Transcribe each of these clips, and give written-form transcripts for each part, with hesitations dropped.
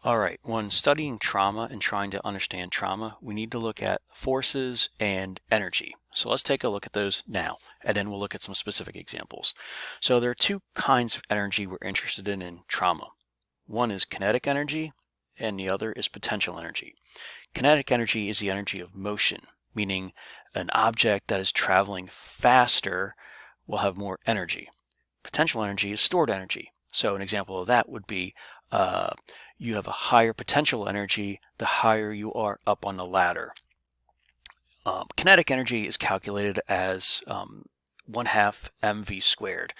All right, when studying trauma and trying to understand trauma, we need to look at forces and energy. So let's take a look at those now, and then we'll look at some specific examples. So there are two kinds of energy we're interested in trauma. One is kinetic energy, and the other is potential energy. Kinetic energy is the energy of motion, meaning an object that is traveling faster will have more energy. Potential energy is stored energy. So an example of that would be you have a higher potential energy the higher you are up on the ladder. Kinetic energy is calculated as 1/2 mv squared,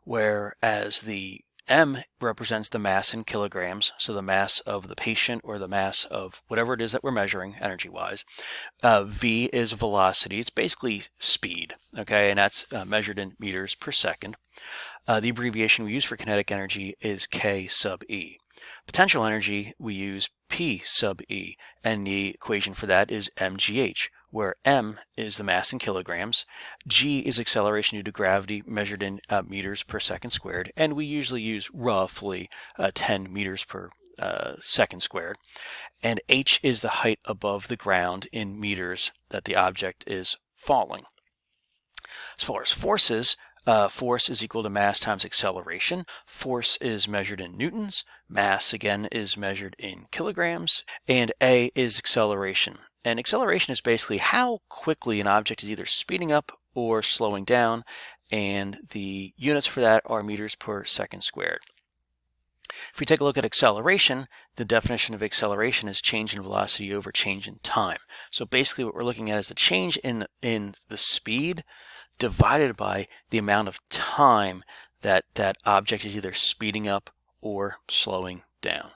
whereas the m represents the mass in kilograms, so the mass of the patient or the mass of whatever it is that we're measuring energy-wise. V is velocity. It's basically speed, okay, and that's measured in meters per second. The abbreviation we use for kinetic energy is K sub E. Potential energy, we use P sub E, and the equation for that is mgh, where m is the mass in kilograms, g is acceleration due to gravity measured in meters per second squared, and we usually use roughly 10 meters per second squared, and h is the height above the ground in meters that the object is falling. As far as forces, force is equal to mass times acceleration. Force is measured in newtons. Mass, again, is measured in kilograms. And A is acceleration. And acceleration is basically how quickly an object is either speeding up or slowing down. And the units for that are meters per second squared. If we take a look at acceleration, the definition of acceleration is change in velocity over change in time. So basically what we're looking at is the change in the speed divided by the amount of time that that object is either speeding up or slowing down.